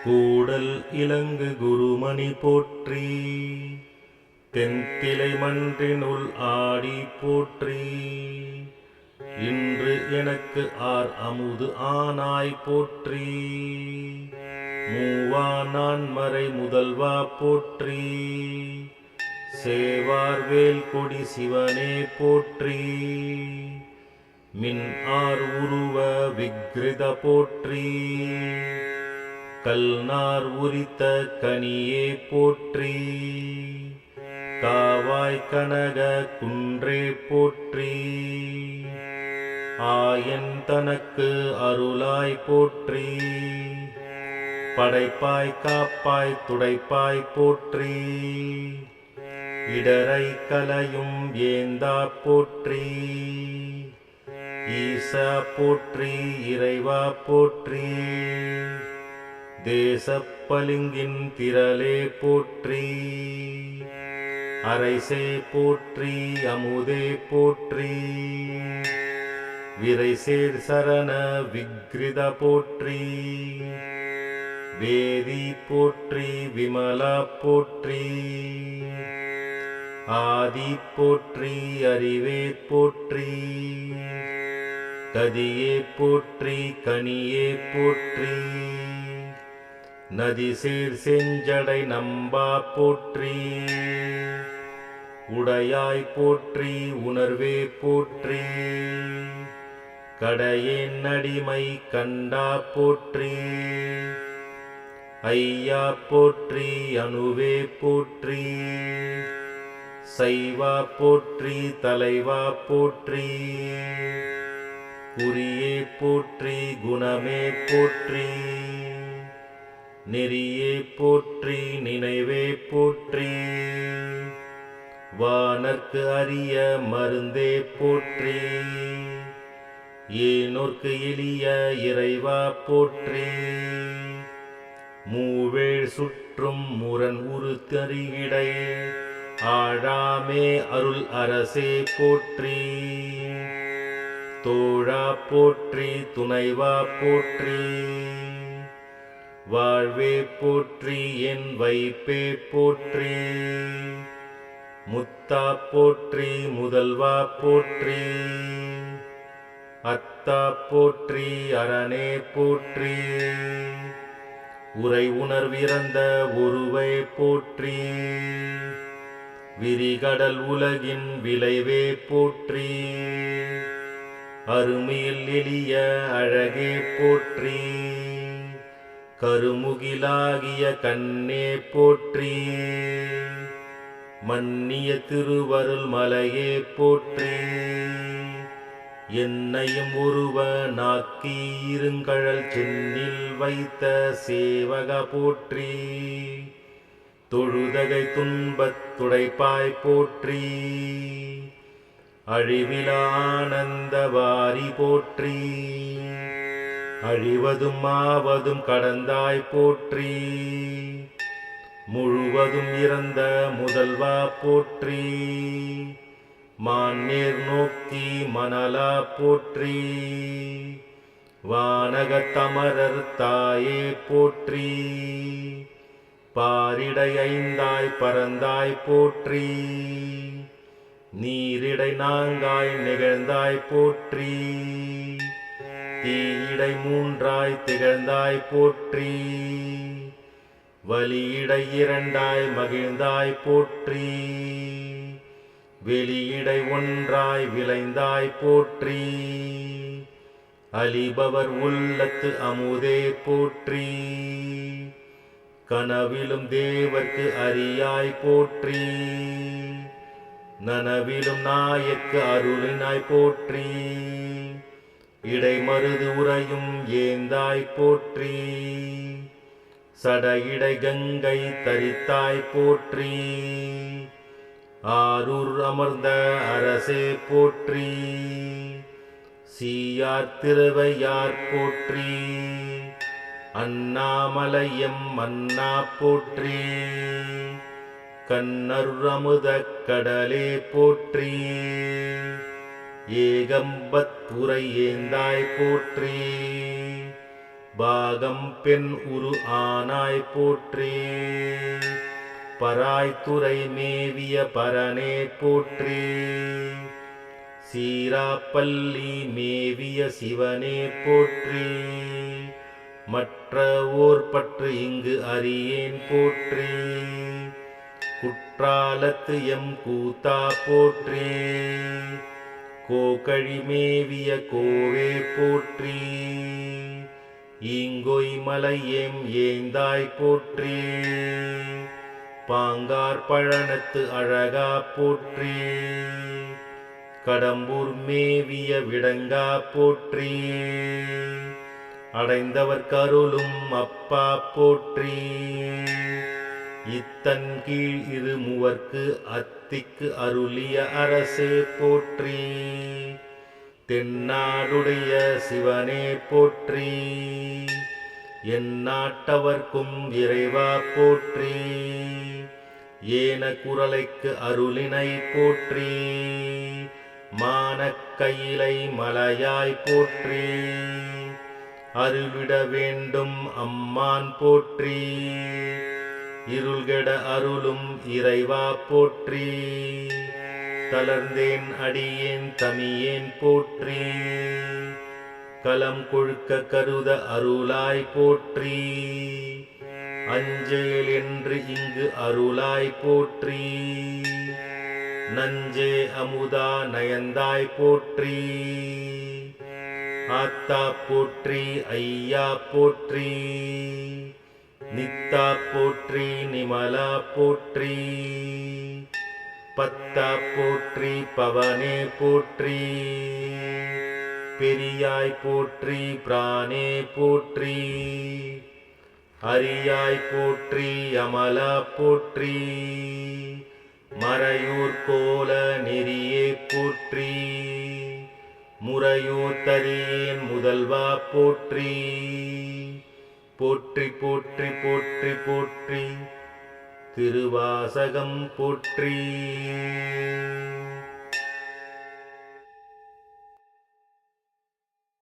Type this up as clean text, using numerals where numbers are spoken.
கூடல் இலங்கு குருமணி போற்றி, தென்திலை மன்றினுள் ஆடி போற்றி. இன்று எனக்கு ஆர் அமுது ஆனாய் போற்றி, மூவா நான்மறை முதல்வா போற்றி. சேவார் வேல் கொடி சிவனே போற்றி, மின் ஆர் உருவ விக்ரித போற்றி. கல்நார் உரித்த கனியே போற்றி, காவாய் கனக குன்றே போற்றி. ஆயன் தனக்கு அருளாய் போற்றி, படைப்பாய் காப்பாய் துடைப்பாய் போற்றி. இடரை கலையும் ஏந்தா போற்றி, ஈசா போற்றி இறைவா போற்றி. தேசப்பளிங்கின் திரளே போற்றி, அரைசே போற்றி அமுதே போற்றி. விரைசேர் சரண விக்ரித போற்றி, வேதி போற்றி விமலா போற்றி. ஆதி போற்றி அறிவே போற்றி, கதியே போற்றி கனியே போற்றி. நதிசேர் செஞ்சடை நம்பா போற்றி, உடையாய் போற்றி உணர்வே போற்றி. கடையேன் அடிமை கண்டா போற்றி, ஐயா போற்றி அணுவே போற்றி. சைவா போற்றி தலைவா போற்றி, குறியே போற்றி குணமே போற்றி. நெறியே போற்றி நினைவே போற்றி, வானர்க்கு அரிய மருந்தே போற்றி. ஏனோர்க்கு எளிய இறைவா போற்றி, மூவேழ் சுற்றும் முரண் உரு தருகிடை. ஆழாமே அருள் அரசே போற்றி, தோழா போற்றி துணைவா போற்றி. வாழ்வே போற்றி என் வைப்பே போற்றி, முத்தா போற்றி முதல்வா போற்றி. அத்தா போற்றி அரணே போற்றி, உரை உணர்விறந்த ஒருவை போற்றி. விரிகடல் உலகின் விளைவே போற்றி, அருமையில் எளிய அழகே போற்றி. கருமுகிலாகிய கண்ணே போற்றி, மன்னிய திருவருள் மலையே போற்றி. என்னையும் ஒருவ நாக்கி இருங்கழல் சென்னில் வைத்த சேவக போற்றி. தொழுதகை துன்பத் துடைப்பாய் போற்றி, அழிவிலா ஆனந்த வாரி போற்றி. அழிவதும் ஆவதும் கடந்தாய் போற்றி, முழுவதும் இறந்த முதல்வா போற்றி. மான்னேர் நோக்கி மணலா போற்றி, வானகத்தமரர் தாயே போற்றி. பாரிடை ஐந்தாய் பரந்தாய் போற்றி, நீரிடை நான்காய் நிகழ்ந்தாய் போற்றி. தீயிடை மூன்றாய் திகழ்ந்தாய் போற்றி, வலியிடை இரண்டாய் மகிழ்ந்தாய் போற்றி. வெளியிடை ஒன்றாய் விளைந்தாய் போற்றி, அலிபவர் உள்ளத்து அமுதே போற்றி. கனவிலும் தேவர்க்கு அரியாய் போற்றி, நனவிலும் நாயக்கு அருளினாய் போற்றி. இடைமருது உறையும் ஏந்தாய் போற்றி, சடையிடை கங்கை தரித்தாய் போற்றி. ஆரூர் அமர்ந்த அரசே போற்றி, சீயார் திருவையார் போற்றி. அண்ணாமலையம் மன்னா போற்றி, கண்ணருர் அமுதக் கடலே போற்றி. ஏகம்பத் உரை ஏந்தாய் போற்றி, பாகம் பெண் உரு ஆனாய் போற்றி. பராய்த்துறை மேவிய பரனே போற்றி. சீராப்பள்ளி மேவிய சிவனே போற்றி. மற்ற ஓர் பற்று இங்கு அறியேன் போற்றி. குற்றாலத்து எம் கூத்தா போற்றி. கோகழி மேவிய கோவே போற்றி. ஈங்கொய் மலையேம் ஏந்தாய் போற்றி. பாங்கார் பழனத்து அழகா போற்றி. கடம்பூர் மேவிய விடங்கா போற்றி. அடைந்தவர் கருளும் அப்பா போற்றி. இத்தன் கீழ் இருமுவர்க்கு அத்திக்கு அருளிய அரசே போற்றி. தென்னாடுடைய சிவனே போற்றி. எந்நாட்டவர்க்கும் இறைவா போற்றி. ஏன குரலைக்கு அருளினை போற்றி. மானக்கயிலை மலையாய் போற்றி. அருவிட வேண்டும் அம்மான் போற்றி. இருள்கெட அருளும் இறைவா போற்றி. தளர்ந்தேன் அடியேன் தமியேன் போற்றி. கலம் கொழுக்க கருத அருளாய் போற்றி. அஞ்சேல் என்று இங்கு அருளாய் போற்றி. நஞ்சே அமுதா நயந்தாய் போற்றி. ஆத்தா போற்றி ஐயா போற்றி. நித்தா போற்றி நிமலா போற்றி. பத்தா போற்றி பவனே போற்றி. பெரியாய் போற்றி பிரானே போற்றி. அரியாய் போற்றி அமலா போற்றி. மறையூர் கோல நெறியே போற்றி. முறையூர் தரியேன் முதல்வா போற்றி. போற்றி போற்றி போற்றி போற்றி. திருவாசகம் போற்றி.